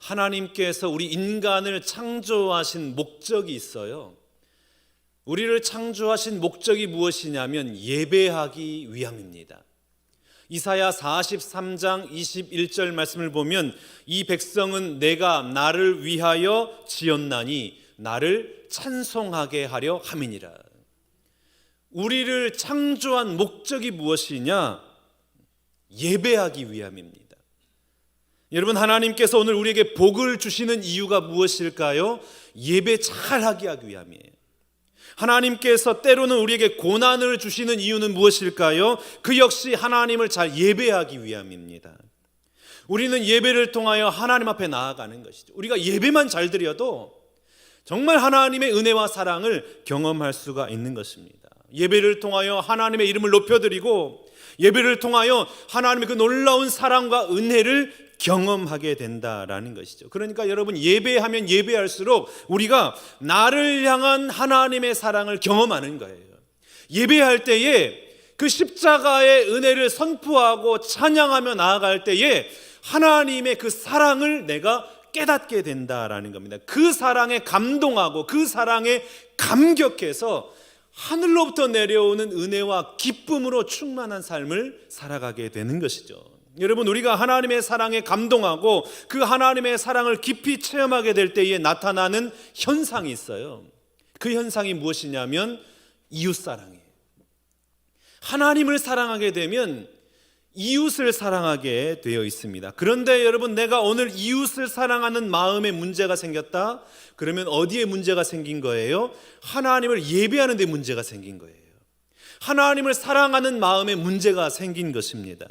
하나님께서 우리 인간을 창조하신 목적이 있어요. 우리를 창조하신 목적이 무엇이냐면 예배하기 위함입니다. 이사야 43장 21절 말씀을 보면 이 백성은 내가 나를 위하여 지었나니 나를 찬송하게 하려 함이니라. 우리를 창조한 목적이 무엇이냐? 예배하기 위함입니다. 여러분, 하나님께서 오늘 우리에게 복을 주시는 이유가 무엇일까요? 예배 잘하게 하기 위함이에요. 하나님께서 때로는 우리에게 고난을 주시는 이유는 무엇일까요? 그 역시 하나님을 잘 예배하기 위함입니다. 우리는 예배를 통하여 하나님 앞에 나아가는 것이죠. 우리가 예배만 잘 드려도 정말 하나님의 은혜와 사랑을 경험할 수가 있는 것입니다. 예배를 통하여 하나님의 이름을 높여드리고 예배를 통하여 하나님의 그 놀라운 사랑과 은혜를 경험하게 된다라는 것이죠. 그러니까 여러분, 예배하면 예배할수록 우리가 나를 향한 하나님의 사랑을 경험하는 거예요. 예배할 때에 그 십자가의 은혜를 선포하고 찬양하며 나아갈 때에 하나님의 그 사랑을 내가 깨닫게 된다라는 겁니다. 그 사랑에 감동하고 그 사랑에 감격해서 하늘로부터 내려오는 은혜와 기쁨으로 충만한 삶을 살아가게 되는 것이죠. 여러분, 우리가 하나님의 사랑에 감동하고 그 하나님의 사랑을 깊이 체험하게 될 때에 나타나는 현상이 있어요. 그 현상이 무엇이냐면 이웃사랑이에요. 하나님을 사랑하게 되면 이웃을 사랑하게 되어 있습니다. 그런데 여러분, 내가 오늘 이웃을 사랑하는 마음에 문제가 생겼다? 그러면 어디에 문제가 생긴 거예요? 하나님을 예배하는 데 문제가 생긴 거예요. 하나님을 사랑하는 마음에 문제가 생긴 것입니다.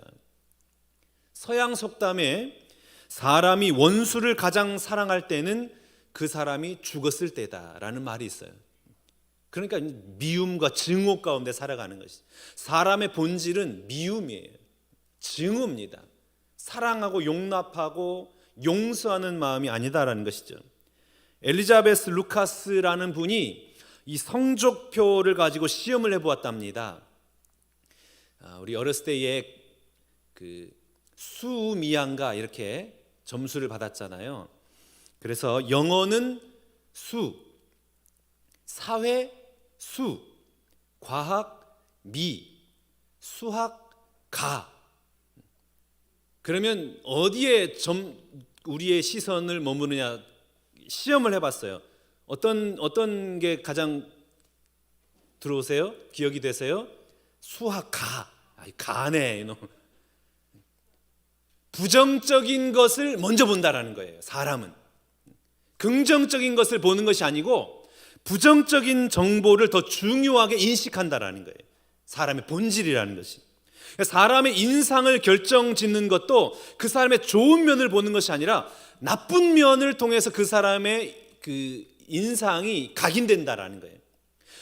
서양 속담에 사람이 원수를 가장 사랑할 때는 그 사람이 죽었을 때다라는 말이 있어요. 그러니까 미움과 증오 가운데 살아가는 것이죠. 사람의 본질은 미움이에요. 증오입니다. 사랑하고 용납하고 용서하는 마음이 아니다라는 것이죠. 엘리자베스 루카스라는 분이 이 성적표를 가지고 시험을 해보았답니다. 우리 어렸을 때에 그 수미양가 이렇게 점수를 받았잖아요. 그래서 영어는 수, 사회 수, 과학 미, 수학 가. 그러면 어디에 우리의 시선을 머무르냐 시험을 해봤어요. 어떤 게 가장 들어오세요? 기억이 되세요? 수학 가. 가네 이놈. 부정적인 것을 먼저 본다라는 거예요. 사람은 긍정적인 것을 보는 것이 아니고 부정적인 정보를 더 중요하게 인식한다라는 거예요. 사람의 본질이라는 것이. 사람의 인상을 결정짓는 것도 그 사람의 좋은 면을 보는 것이 아니라 나쁜 면을 통해서 그 사람의 그 인상이 각인된다라는 거예요.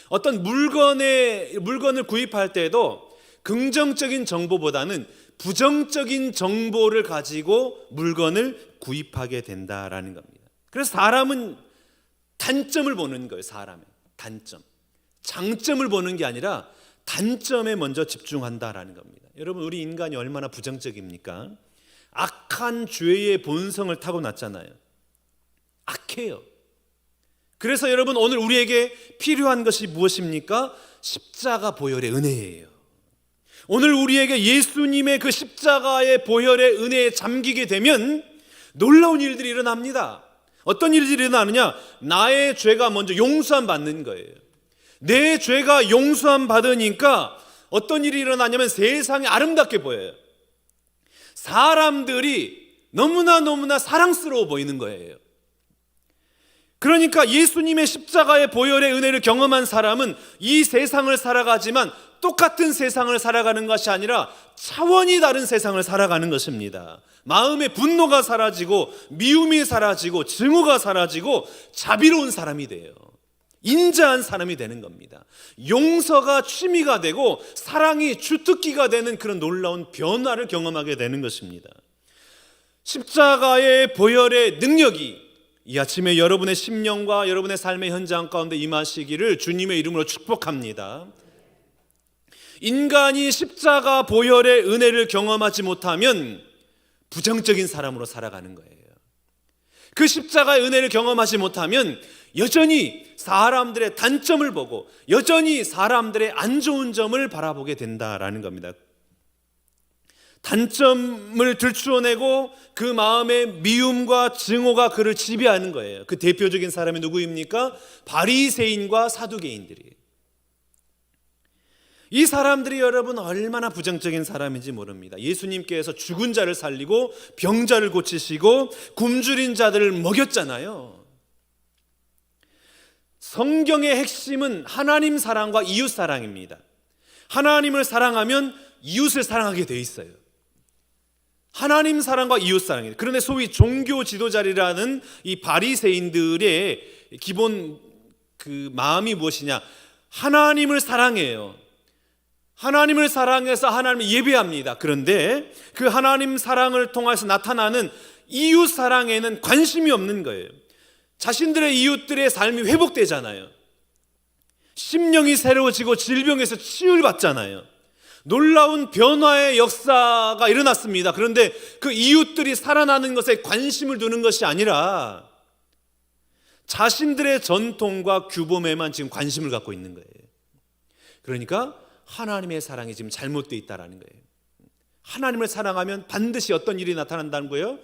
어떤 물건을 구입할 때도 긍정적인 정보보다는 부정적인 정보를 가지고 물건을 구입하게 된다라는 겁니다. 그래서 사람은 단점을 보는 거예요. 사람의 단점, 장점을 보는 게 아니라 단점에 먼저 집중한다라는 겁니다. 여러분, 우리 인간이 얼마나 부정적입니까? 악한 죄의 본성을 타고났잖아요. 악해요. 그래서 여러분, 오늘 우리에게 필요한 것이 무엇입니까? 십자가 보혈의 은혜예요. 오늘 우리에게 예수님의 그 십자가의 보혈의 은혜에 잠기게 되면 놀라운 일들이 일어납니다. 어떤 일들이 일어나느냐? 나의 죄가 먼저 용서함 받는 거예요. 내 죄가 용서함 받으니까 어떤 일이 일어나냐면 세상이 아름답게 보여요. 사람들이 너무나 사랑스러워 보이는 거예요. 그러니까 예수님의 십자가의 보혈의 은혜를 경험한 사람은 이 세상을 살아가지만 똑같은 세상을 살아가는 것이 아니라 차원이 다른 세상을 살아가는 것입니다. 마음의 분노가 사라지고 미움이 사라지고 증오가 사라지고 자비로운 사람이 돼요. 인자한 사람이 되는 겁니다. 용서가 취미가 되고 사랑이 주특기가 되는 그런 놀라운 변화를 경험하게 되는 것입니다. 십자가의 보혈의 능력이 이 아침에 여러분의 심령과 여러분의 삶의 현장 가운데 임하시기를 주님의 이름으로 축복합니다. 인간이 십자가 보혈의 은혜를 경험하지 못하면 부정적인 사람으로 살아가는 거예요. 그 십자가의 은혜를 경험하지 못하면 여전히 사람들의 단점을 보고 여전히 사람들의 안 좋은 점을 바라보게 된다라는 겁니다. 단점을 들추어내고 그 마음의 미움과 증오가 그를 지배하는 거예요. 그 대표적인 사람이 누구입니까? 바리새인과 사두개인들이에요. 이 사람들이 여러분 얼마나 부정적인 사람인지 모릅니다. 예수님께서 죽은 자를 살리고 병자를 고치시고 굶주린 자들을 먹였잖아요. 성경의 핵심은 하나님 사랑과 이웃 사랑입니다. 하나님을 사랑하면 이웃을 사랑하게 돼 있어요. 하나님 사랑과 이웃 사랑이에요. 그런데 소위 종교 지도자리라는 이 바리새인들의 기본 그 마음이 무엇이냐? 하나님을 사랑해요. 하나님을 사랑해서 하나님을 예배합니다. 그런데 그 하나님 사랑을 통해서 나타나는 이웃 사랑에는 관심이 없는 거예요. 자신들의 이웃들의 삶이 회복되잖아요. 심령이 새로워지고 질병에서 치유를 받잖아요. 놀라운 변화의 역사가 일어났습니다. 그런데 그 이웃들이 살아나는 것에 관심을 두는 것이 아니라 자신들의 전통과 규범에만 지금 관심을 갖고 있는 거예요. 그러니까 하나님의 사랑이 지금 잘못되어 있다는 거예요. 하나님을 사랑하면 반드시 어떤 일이 나타난다는 거예요?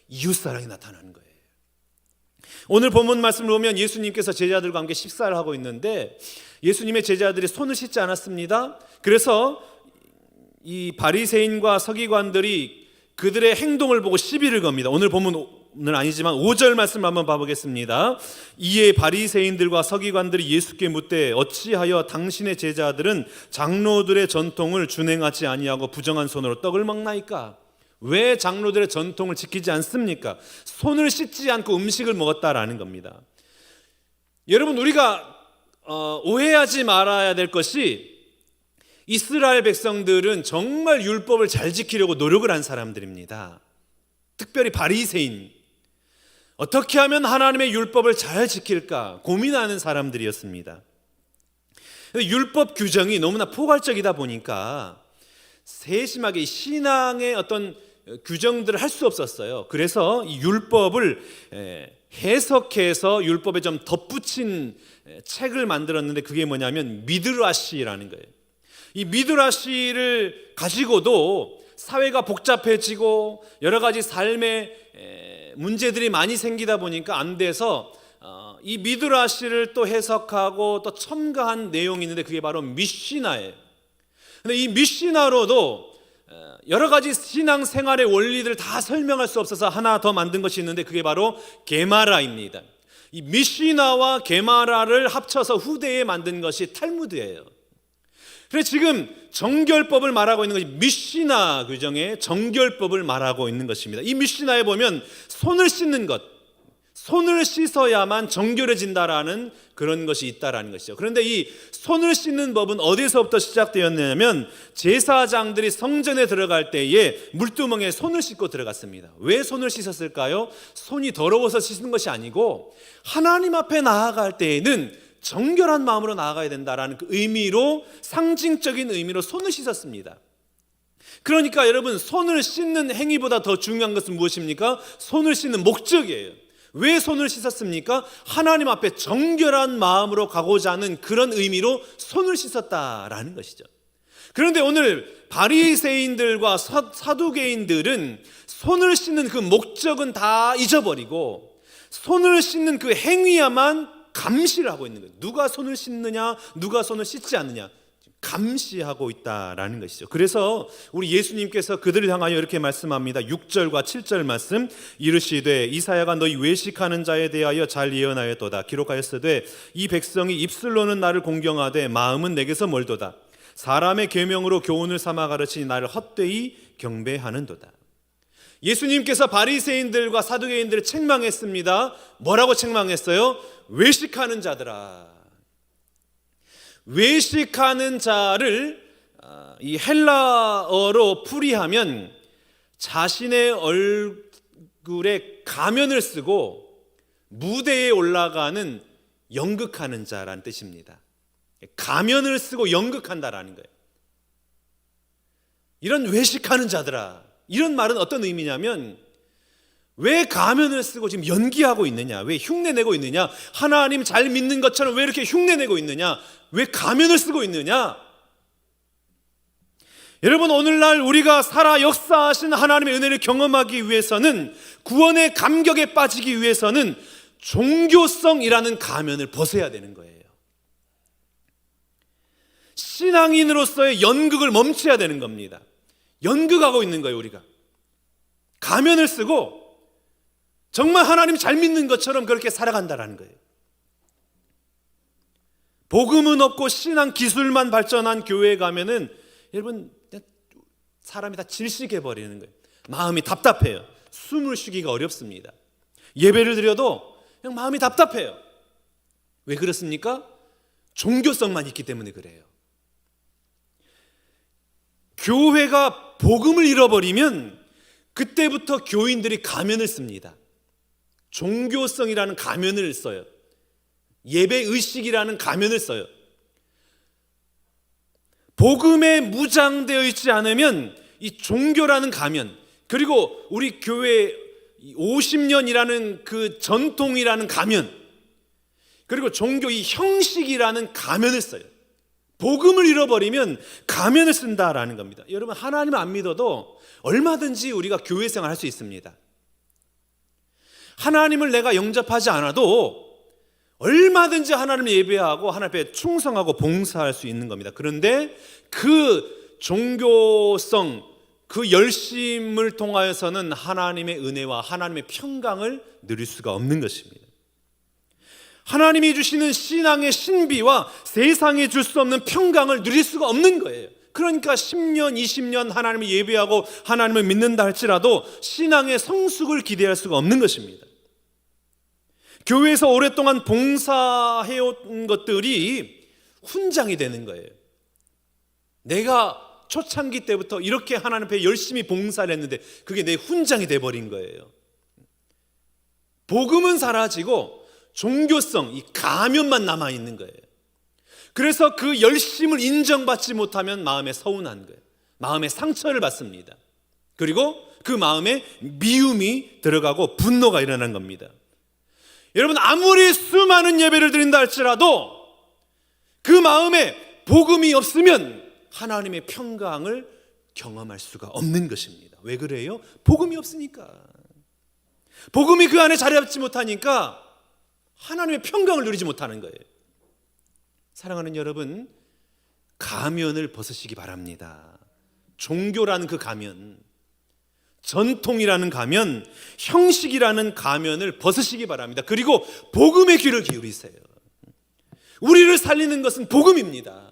이웃사랑이 나타나는 거예요. 오늘 본문 말씀을 보면 예수님께서 제자들과 함께 식사를 하고 있는데 예수님의 제자들이 손을 씻지 않았습니다. 그래서 이 바리새인과 서기관들이 그들의 행동을 보고 시비를 겁니다. 오늘 본문은 아니지만 5절 말씀 한번 봐보겠습니다. 이에 바리새인들과 서기관들이 예수께 묻되 어찌하여 당신의 제자들은 장로들의 전통을 준행하지 아니하고 부정한 손으로 떡을 먹나이까? 왜 장로들의 전통을 지키지 않습니까? 손을 씻지 않고 음식을 먹었다라는 겁니다. 여러분, 우리가 오해하지 말아야 될 것이 이스라엘 백성들은 정말 율법을 잘 지키려고 노력을 한 사람들입니다. 특별히 바리새인, 어떻게 하면 하나님의 율법을 잘 지킬까 고민하는 사람들이었습니다. 율법 규정이 너무나 포괄적이다 보니까 세심하게 신앙의 어떤 규정들을 할 수 없었어요. 그래서 이 율법을 해석해서 율법에 좀 덧붙인 책을 만들었는데 그게 뭐냐면 미드라시라는 거예요. 이 미드라시를 가지고도 사회가 복잡해지고 여러 가지 삶의 문제들이 많이 생기다 보니까 안 돼서 이 미드라시를 또 해석하고 또 첨가한 내용이 있는데 그게 바로 미시나예요. 근데 이 미시나로도 여러 가지 신앙생활의 원리들을 다 설명할 수 없어서 하나 더 만든 것이 있는데 그게 바로 게마라입니다. 이 미시나와 게마라를 합쳐서 후대에 만든 것이 탈무드예요. 그래서 지금 정결법을 말하고 있는 것이 미시나 규정의 정결법을 말하고 있는 것입니다. 이 미시나에 보면 손을 씻는 것, 손을 씻어야만 정결해진다라는 그런 것이 있다라는 것이죠. 그런데 이 손을 씻는 법은 어디서부터 시작되었냐면 제사장들이 성전에 들어갈 때에 물두멍에 손을 씻고 들어갔습니다. 왜 손을 씻었을까요? 손이 더러워서 씻는 것이 아니고 하나님 앞에 나아갈 때에는 정결한 마음으로 나아가야 된다라는 그 의미로, 상징적인 의미로 손을 씻었습니다. 그러니까 여러분, 손을 씻는 행위보다 더 중요한 것은 무엇입니까? 손을 씻는 목적이에요. 왜 손을 씻었습니까? 하나님 앞에 정결한 마음으로 가고자 하는 그런 의미로 손을 씻었다라는 것이죠. 그런데 오늘 바리새인들과 사두개인들은 손을 씻는 그 목적은 다 잊어버리고 손을 씻는 그 행위야만 감시를 하고 있는 거예요. 누가 손을 씻느냐, 누가 손을 씻지 않느냐 감시하고 있다라는 것이죠. 그래서 우리 예수님께서 그들을 향하여 이렇게 말씀합니다. 6절과 7절 말씀, 이르시되 이사야가 너희 외식하는 자에 대하여 잘 예언하였도다. 기록하였으되 이 백성이 입술로는 나를 공경하되 마음은 내게서 멀도다. 사람의 계명으로 교훈을 삼아 가르치니 나를 헛되이 경배하는도다. 예수님께서 바리새인들과 사두개인들을 책망했습니다. 뭐라고 책망했어요? 외식하는 자들아. 외식하는 자를 이 헬라어로 풀이하면 자신의 얼굴에 가면을 쓰고 무대에 올라가는 연극하는 자라는 뜻입니다. 가면을 쓰고 연극한다라는 거예요. 이런 외식하는 자들아, 이런 말은 어떤 의미냐면 왜 가면을 쓰고 지금 연기하고 있느냐? 왜 흉내내고 있느냐? 하나님 잘 믿는 것처럼 왜 이렇게 흉내내고 있느냐? 왜 가면을 쓰고 있느냐? 여러분, 오늘날 우리가 살아 역사하신 하나님의 은혜를 경험하기 위해서는, 구원의 감격에 빠지기 위해서는 종교성이라는 가면을 벗어야 되는 거예요. 신앙인으로서의 연극을 멈춰야 되는 겁니다. 연극하고 있는 거예요. 우리가 가면을 쓰고 정말 하나님 잘 믿는 것처럼 그렇게 살아간다는 거예요. 복음은 없고 신앙 기술만 발전한 교회에 가면은 여러분, 사람이 다 질식해버리는 거예요. 마음이 답답해요. 숨을 쉬기가 어렵습니다. 예배를 드려도 그냥 마음이 답답해요. 왜 그렇습니까? 종교성만 있기 때문에 그래요. 교회가 복음을 잃어버리면 그때부터 교인들이 가면을 씁니다. 종교성이라는 가면을 써요. 예배의식이라는 가면을 써요. 복음에 무장되어 있지 않으면 이 종교라는 가면, 그리고 우리 교회 50년이라는 그 전통이라는 가면, 그리고 종교 이 형식이라는 가면을 써요. 복음을 잃어버리면 가면을 쓴다라는 겁니다. 여러분, 하나님을 안 믿어도 얼마든지 우리가 교회 생활 할 수 있습니다. 하나님을 내가 영접하지 않아도 얼마든지 하나님을 예배하고 하나님 앞에 충성하고 봉사할 수 있는 겁니다. 그런데 그 종교성, 그 열심을 통하여서는 하나님의 은혜와 하나님의 평강을 누릴 수가 없는 것입니다. 하나님이 주시는 신앙의 신비와 세상에 줄 수 없는 평강을 누릴 수가 없는 거예요. 그러니까 10년, 20년 하나님을 예배하고 하나님을 믿는다 할지라도 신앙의 성숙을 기대할 수가 없는 것입니다. 교회에서 오랫동안 봉사해온 것들이 훈장이 되는 거예요. 내가 초창기 때부터 이렇게 하나님 앞에 열심히 봉사를 했는데 그게 내 훈장이 돼버린 거예요. 복음은 사라지고 종교성, 이 가면만 남아있는 거예요. 그래서 그 열심을 인정받지 못하면 마음에 서운한 거예요. 마음에 상처를 받습니다. 그리고 그 마음에 미움이 들어가고 분노가 일어나는 겁니다. 여러분, 아무리 수많은 예배를 드린다 할지라도 그 마음에 복음이 없으면 하나님의 평강을 경험할 수가 없는 것입니다. 왜 그래요? 복음이 없으니까. 복음이 그 안에 자리 잡지 못하니까 하나님의 평강을 누리지 못하는 거예요. 사랑하는 여러분, 가면을 벗으시기 바랍니다. 종교라는 그 가면, 전통이라는 가면, 형식이라는 가면을 벗으시기 바랍니다. 그리고 복음의 귀를 기울이세요. 우리를 살리는 것은 복음입니다.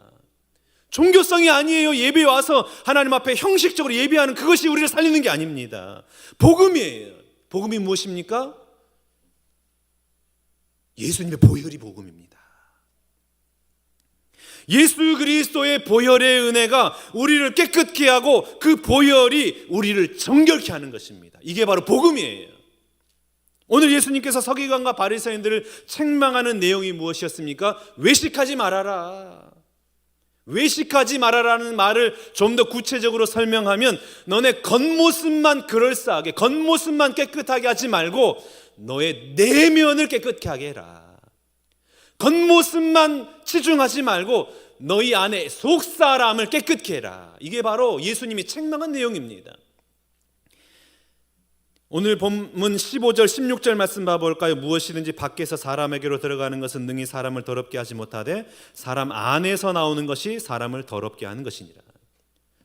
종교성이 아니에요. 예배에 와서 하나님 앞에 형식적으로 예배하는 그것이 우리를 살리는 게 아닙니다. 복음이에요. 복음이 무엇입니까? 예수님의 보혈이 복음입니다. 예수 그리스도의 보혈의 은혜가 우리를 깨끗게 하고 그 보혈이 우리를 정결케 하는 것입니다. 이게 바로 복음이에요. 오늘 예수님께서 서기관과 바리새인들을 책망하는 내용이 무엇이었습니까? 외식하지 말아라. 외식하지 말아라는 말을 좀 더 구체적으로 설명하면, 너네 겉모습만 그럴싸하게, 겉모습만 깨끗하게 하지 말고 너의 내면을 깨끗게 하게 해라. 겉모습만 치중하지 말고 너희 안에 속사람을 깨끗게 해라. 이게 바로 예수님이 책망한 내용입니다. 오늘 본문 15절 16절 말씀 봐볼까요? 무엇이든지 밖에서 사람에게로 들어가는 것은 능히 사람을 더럽게 하지 못하되 사람 안에서 나오는 것이 사람을 더럽게 하는 것이니라.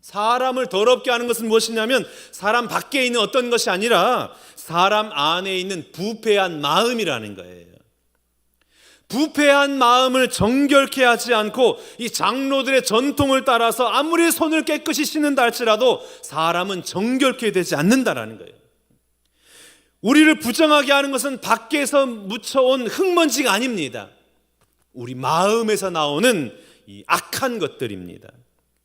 사람을 더럽게 하는 것은 무엇이냐면 사람 밖에 있는 어떤 것이 아니라 사람 안에 있는 부패한 마음이라는 거예요. 부패한 마음을 정결케 하지 않고 이 장로들의 전통을 따라서 아무리 손을 깨끗이 씻는다 할지라도 사람은 정결케 되지 않는다라는 거예요. 우리를 부정하게 하는 것은 밖에서 묻혀온 흙먼지가 아닙니다. 우리 마음에서 나오는 이 악한 것들입니다.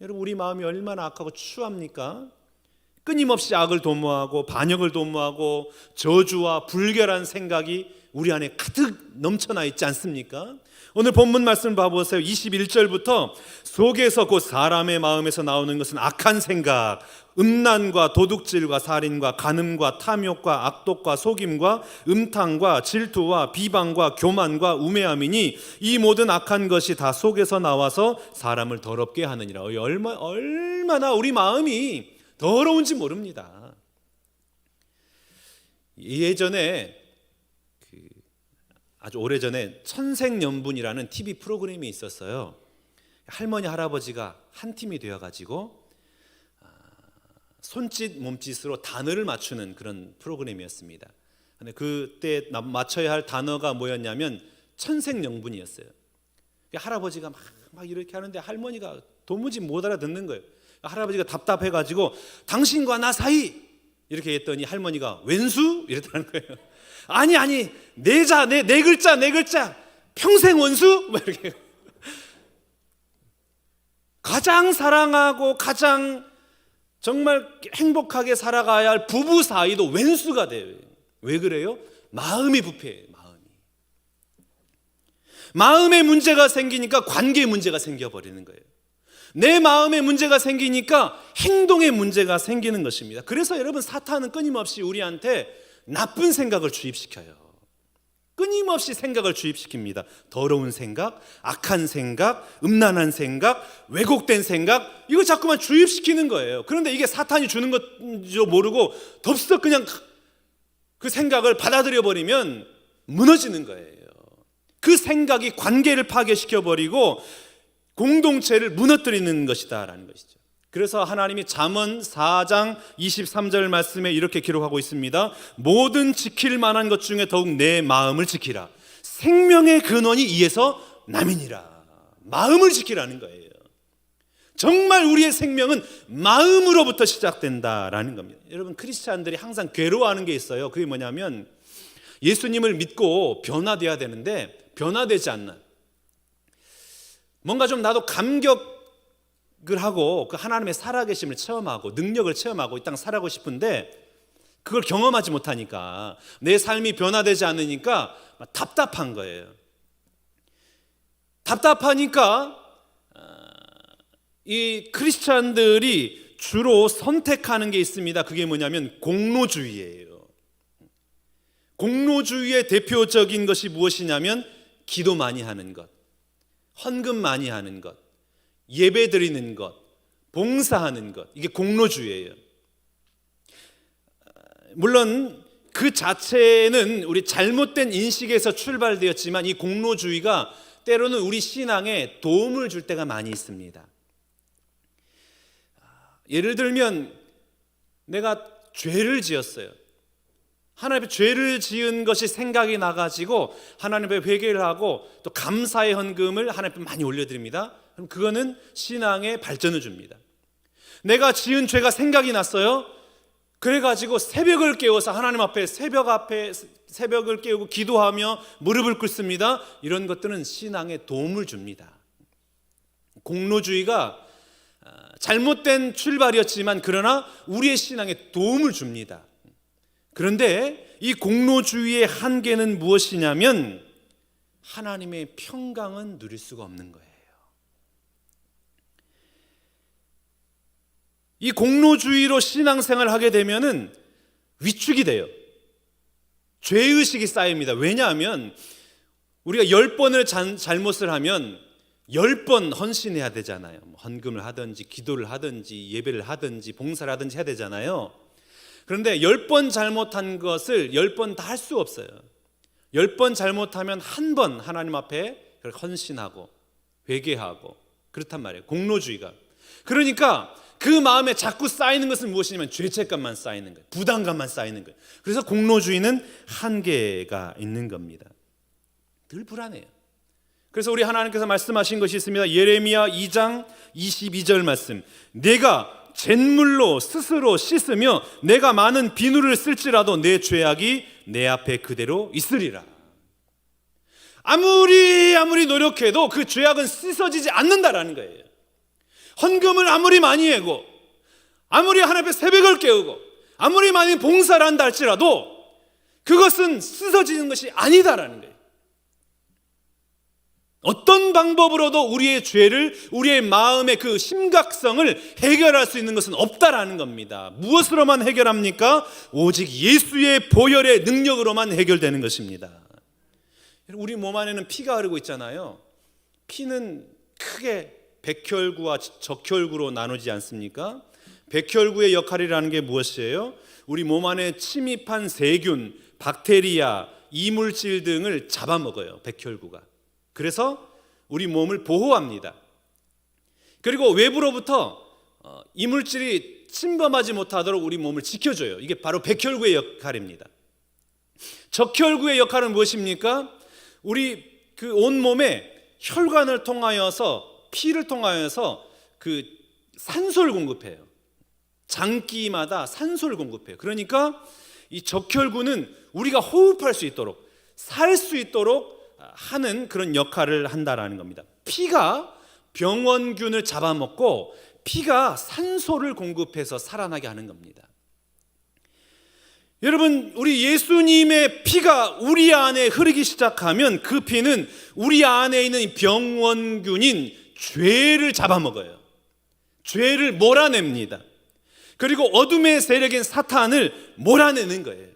여러분, 우리 마음이 얼마나 악하고 추합니까? 끊임없이 악을 도모하고 반역을 도모하고 저주와 불결한 생각이 우리 안에 가득 넘쳐나 있지 않습니까? 오늘 본문 말씀 봐보세요. 21절부터 속에서 곧 사람의 마음에서 나오는 것은 악한 생각, 음란과 도둑질과 살인과 간음과 탐욕과 악독과 속임과 음탕과 질투와 비방과 교만과 우매함이니 이 모든 악한 것이 다 속에서 나와서 사람을 더럽게 하느니라. 얼마나 우리 마음이 더러운지 모릅니다. 예전에 아주 오래전에 천생연분이라는 TV 프로그램이 있었어요. 할머니 할아버지가 한 팀이 되어가지고 손짓 몸짓으로 단어를 맞추는 그런 프로그램이었습니다. 근데 그때 맞춰야 할 단어가 뭐였냐면 천생연분이었어요. 할아버지가 막 이렇게 하는데 할머니가 도무지 못 알아듣는 거예요. 할아버지가 답답해가지고 당신과 나 사이 이렇게 했더니 할머니가 왼수? 이랬다는 거예요. 아니 네 글자 평생 원수? 뭐 이렇게. 가장 사랑하고 가장 정말 행복하게 살아가야 할 부부 사이도 왼수가 돼요. 왜 그래요? 마음이 부패해요. 마음에 문제가 생기니까 관계에 문제가 생겨버리는 거예요. 내 마음에 문제가 생기니까 행동에 문제가 생기는 것입니다. 그래서 여러분, 사탄은 끊임없이 우리한테 나쁜 생각을 주입시켜요. 끊임없이 생각을 주입시킵니다. 더러운 생각, 악한 생각, 음란한 생각, 왜곡된 생각, 이거 자꾸만 주입시키는 거예요. 그런데 이게 사탄이 주는 것도 모르고 덥석 그냥 그 생각을 받아들여 버리면 무너지는 거예요. 그 생각이 관계를 파괴시켜버리고 공동체를 무너뜨리는 것이다라는 것이죠. 그래서 하나님이 잠언 4장 23절 말씀에 이렇게 기록하고 있습니다. 모든 지킬 만한 것 중에 더욱 내 마음을 지키라. 생명의 근원이 이에서 남이니라. 마음을 지키라는 거예요. 정말 우리의 생명은 마음으로부터 시작된다라는 겁니다. 여러분, 크리스찬들이 항상 괴로워하는 게 있어요. 그게 뭐냐면 예수님을 믿고 변화돼야 되는데 변화되지 않는, 뭔가 좀 나도 감격을 하고 그 하나님의 살아계심을 체험하고 능력을 체험하고 이 땅 살아가고 싶은데 그걸 경험하지 못하니까, 내 삶이 변화되지 않으니까 답답한 거예요. 답답하니까 이 크리스찬들이 주로 선택하는 게 있습니다. 그게 뭐냐면 공로주의예요. 공로주의의 대표적인 것이 무엇이냐면 기도 많이 하는 것, 헌금 많이 하는 것, 예배 드리는 것, 봉사하는 것, 이게 공로주의예요. 물론 그 자체는 우리 잘못된 인식에서 출발되었지만 이 공로주의가 때로는 우리 신앙에 도움을 줄 때가 많이 있습니다. 예를 들면 내가 죄를 지었어요. 하나님 앞에 죄를 지은 것이 생각이 나가지고 하나님 앞에 회개를 하고 또 감사의 헌금을 하나님 앞에 많이 올려드립니다. 그럼 그거는 신앙에 발전을 줍니다. 내가 지은 죄가 생각이 났어요. 그래가지고 새벽을 깨워서 하나님 앞에 새벽을 깨우고 기도하며 무릎을 꿇습니다. 이런 것들은 신앙에 도움을 줍니다. 공로주의가 잘못된 출발이었지만 그러나 우리의 신앙에 도움을 줍니다. 그런데 이 공로주의의 한계는 무엇이냐면 하나님의 평강은 누릴 수가 없는 거예요. 이 공로주의로 신앙생활을 하게 되면은 위축이 돼요. 죄의식이 쌓입니다. 왜냐하면 우리가 10번을 잘못을 하면 10번 헌신해야 되잖아요. 헌금을 하든지 기도를 하든지 예배를 하든지 봉사를 하든지 해야 되잖아요. 그런데 10번 잘못한 것을 10번 다 할 수 없어요. 10번 잘못하면 한 번 하나님 앞에 헌신하고 회개하고 그렇단 말이에요. 공로주의가. 그러니까 그 마음에 자꾸 쌓이는 것은 무엇이냐면 죄책감만 쌓이는 거예요. 부담감만 쌓이는 거예요. 그래서 공로주의는 한계가 있는 겁니다. 늘 불안해요. 그래서 우리 하나님께서 말씀하신 것이 있습니다. 예레미야 2장 22절 말씀. 내가 잿물로 스스로 씻으며 내가 많은 비누를 쓸지라도 내 죄악이 내 앞에 그대로 있으리라. 아무리 노력해도 그 죄악은 씻어지지 않는다라는 거예요. 헌금을 아무리 많이 하고 아무리 하나님 앞에 새벽을 깨우고 아무리 많이 봉사를 한다 할지라도 그것은 씻어지는 것이 아니다라는 거예요. 어떤 방법으로도 우리의 죄를, 우리의 마음의 그 심각성을 해결할 수 있는 것은 없다라는 겁니다. 무엇으로만 해결합니까? 오직 예수의 보혈의 능력으로만 해결되는 것입니다. 우리 몸 안에는 피가 흐르고 있잖아요. 피는 크게 백혈구와 적혈구로 나누지 않습니까? 백혈구의 역할이라는 게 무엇이에요? 우리 몸 안에 침입한 세균, 박테리아, 이물질 등을 잡아먹어요. 백혈구가. 그래서 우리 몸을 보호합니다. 그리고 외부로부터 이물질이 침범하지 못하도록 우리 몸을 지켜줘요. 이게 바로 백혈구의 역할입니다. 적혈구의 역할은 무엇입니까? 우리 그 온몸에 혈관을 통하여서, 피를 통하여서 그 산소를 공급해요. 장기마다 산소를 공급해요. 그러니까 이 적혈구는 우리가 호흡할 수 있도록, 살 수 있도록 하는 그런 역할을 한다라는 겁니다. 피가 병원균을 잡아먹고 피가 산소를 공급해서 살아나게 하는 겁니다. 여러분, 우리 예수님의 피가 우리 안에 흐르기 시작하면 그 피는 우리 안에 있는 병원균인 죄를 잡아먹어요. 죄를 몰아냅니다. 그리고 어둠의 세력인 사탄을 몰아내는 거예요.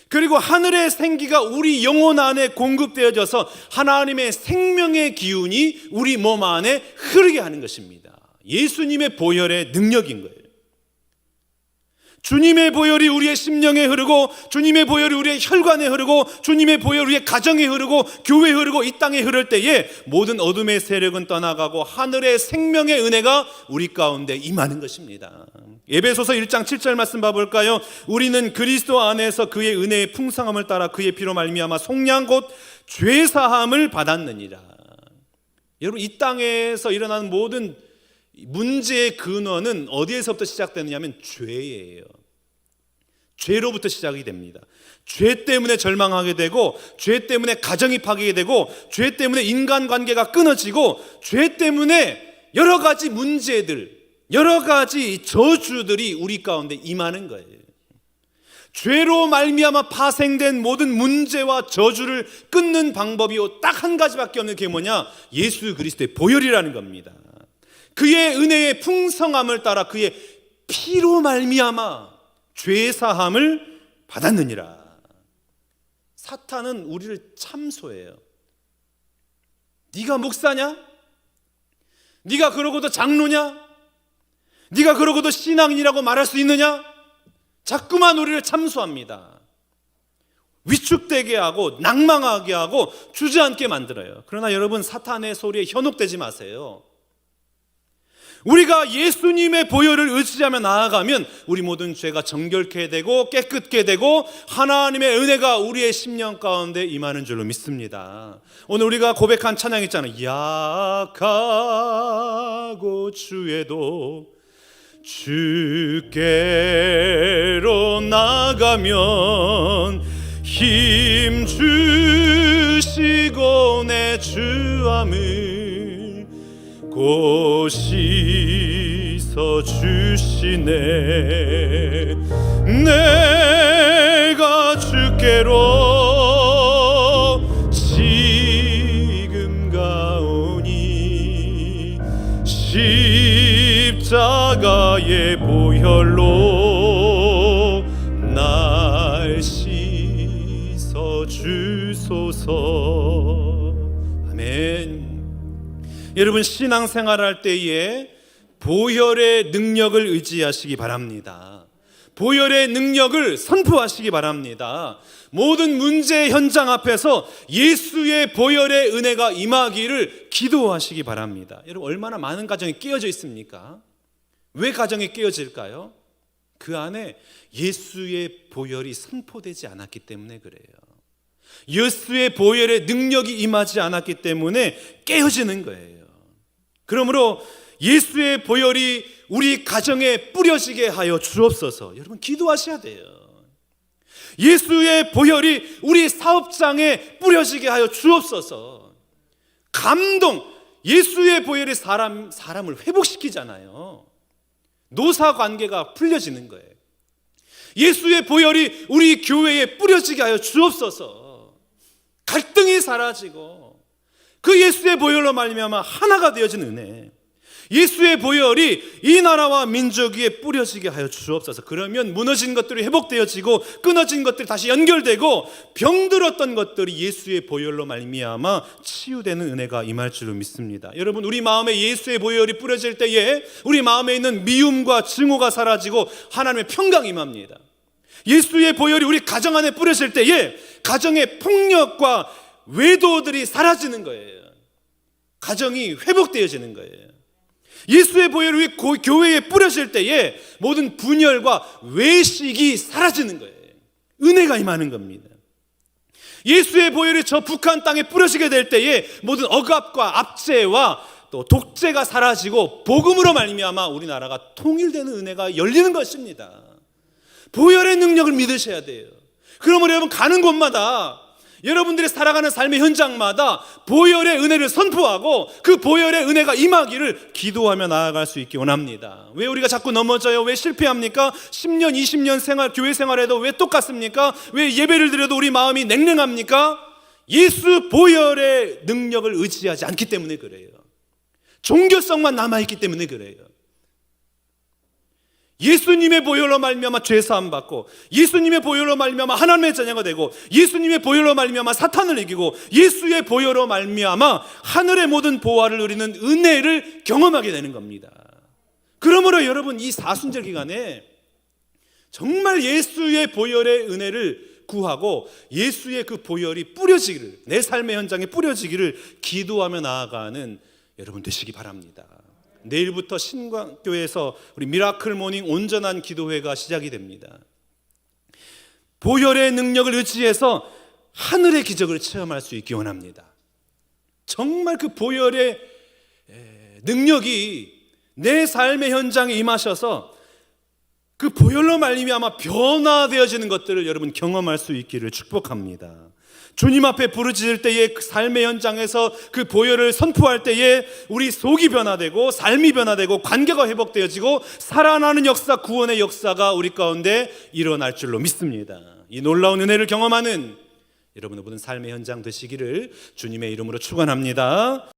그리고 하늘의 생기가 우리 영혼 안에 공급되어져서 하나님의 생명의 기운이 우리 몸 안에 흐르게 하는 것입니다. 예수님의 보혈의 능력인 거예요. 주님의 보혈이 우리의 심령에 흐르고, 주님의 보혈이 우리의 혈관에 흐르고, 주님의 보혈이 우리의 가정에 흐르고, 교회에 흐르고, 이 땅에 흐를 때에 모든 어둠의 세력은 떠나가고 하늘의 생명의 은혜가 우리 가운데 임하는 것입니다. 에베소서 1장 7절 말씀 봐볼까요? 우리는 그리스도 안에서 그의 은혜의 풍성함을 따라 그의 피로 말미암아 속량 곧 죄사함을 받았느니라. 여러분, 이 땅에서 일어나는 모든 문제의 근원은 어디에서부터 시작되느냐면 죄예요. 죄로부터 시작이 됩니다. 죄 때문에 절망하게 되고, 죄 때문에 가정이 파괴가 되고, 죄 때문에 인간관계가 끊어지고, 죄 때문에 여러 가지 문제들, 여러 가지 저주들이 우리 가운데 임하는 거예요. 죄로 말미암아 파생된 모든 문제와 저주를 끊는 방법이 딱 한 가지밖에 없는 게 뭐냐? 예수 그리스도의 보혈이라는 겁니다. 그의 은혜의 풍성함을 따라 그의 피로 말미암아 죄사함을 받았느니라. 사탄은 우리를 참소해요. 네가 목사냐? 네가 그러고도 장로냐? 네가 그러고도 신앙인이라고 말할 수 있느냐? 자꾸만 우리를 참소합니다. 위축되게 하고 낭망하게 하고 주저앉게 만들어요. 그러나 여러분, 사탄의 소리에 현혹되지 마세요. 우리가 예수님의 보혈을 의지하며 나아가면 우리 모든 죄가 정결케 되고 깨끗게 되고 하나님의 은혜가 우리의 심령 가운데 임하는 줄로 믿습니다. 오늘 우리가 고백한 찬양 있잖아요. 약하고 주에도 주께로 나가면 힘 주시고 내 주함을 곧 씻어 주시네. 내가 주께로 지금 가오니 십자가의 보혈로 날 씻어 주소서. 아멘. 여러분, 신앙생활할 때에 보혈의 능력을 의지하시기 바랍니다. 보혈의 능력을 선포하시기 바랍니다. 모든 문제 현장 앞에서 예수의 보혈의 은혜가 임하기를 기도하시기 바랍니다. 여러분, 얼마나 많은 가정이 깨어져 있습니까? 왜 가정이 깨어질까요? 그 안에 예수의 보혈이 선포되지 않았기 때문에 그래요. 예수의 보혈의 능력이 임하지 않았기 때문에 깨어지는 거예요. 그러므로 예수의 보혈이 우리 가정에 뿌려지게 하여 주옵소서. 여러분, 기도하셔야 돼요. 예수의 보혈이 우리 사업장에 뿌려지게 하여 주옵소서. 감동, 예수의 보혈이 사람을 회복시키잖아요. 노사 관계가 풀려지는 거예요. 예수의 보혈이 우리 교회에 뿌려지게 하여 주옵소서. 갈등이 사라지고 그 예수의 보혈로 말미암아 하나가 되어진 은혜, 예수의 보혈이 이 나라와 민족 위에 뿌려지게 하여 주옵소서. 그러면 무너진 것들이 회복되어지고 끊어진 것들이 다시 연결되고 병들었던 것들이 예수의 보혈로 말미암아 치유되는 은혜가 임할 줄로 믿습니다. 여러분, 우리 마음에 예수의 보혈이 뿌려질 때에 우리 마음에 있는 미움과 증오가 사라지고 하나님의 평강이 임합니다. 예수의 보혈이 우리 가정 안에 뿌려질 때에 가정의 폭력과 외도들이 사라지는 거예요. 가정이 회복되어지는 거예요. 예수의 보혈이 우리 교회에 뿌려질 때에 모든 분열과 외식이 사라지는 거예요. 은혜가 임하는 겁니다. 예수의 보혈이 저 북한 땅에 뿌려지게 될 때에 모든 억압과 압제와 또 독재가 사라지고 복음으로 말미암아 우리나라가 통일되는 은혜가 열리는 것입니다. 보혈의 능력을 믿으셔야 돼요. 그러면 여러분, 가는 곳마다, 여러분들이 살아가는 삶의 현장마다 보혈의 은혜를 선포하고 그 보혈의 은혜가 임하기를 기도하며 나아갈 수 있기 원합니다. 왜 우리가 자꾸 넘어져요? 왜 실패합니까? 10년, 20년 교회 생활에도 왜 똑같습니까? 왜 예배를 드려도 우리 마음이 냉랭합니까? 예수 보혈의 능력을 의지하지 않기 때문에 그래요. 종교성만 남아있기 때문에 그래요. 예수님의 보혈로 말미암아 죄 사함 받고, 예수님의 보혈로 말미암아 하나님의 자녀가 되고, 예수님의 보혈로 말미암아 사탄을 이기고, 예수의 보혈로 말미암아 하늘의 모든 보화를 누리는 은혜를 경험하게 되는 겁니다. 그러므로 여러분, 이 사순절 기간에 정말 예수의 보혈의 은혜를 구하고 예수의 그 보혈이 뿌려지기를, 내 삶의 현장에 뿌려지기를 기도하며 나아가는 여러분 되시기 바랍니다. 내일부터 신광교회에서 우리 미라클 모닝 온전한 기도회가 시작이 됩니다. 보혈의 능력을 의지해서 하늘의 기적을 체험할 수 있기 원합니다. 정말 그 보혈의 능력이 내 삶의 현장에 임하셔서 그 보혈로 말미암아 변화되어지는 것들을 여러분 경험할 수 있기를 축복합니다. 주님 앞에 부르짖을 때에 그 삶의 현장에서 그 보혈을 선포할 때에 우리 속이 변화되고 삶이 변화되고 관계가 회복되어지고 살아나는 역사, 구원의 역사가 우리 가운데 일어날 줄로 믿습니다. 이 놀라운 은혜를 경험하는 여러분의 모든 삶의 현장 되시기를 주님의 이름으로 축원합니다.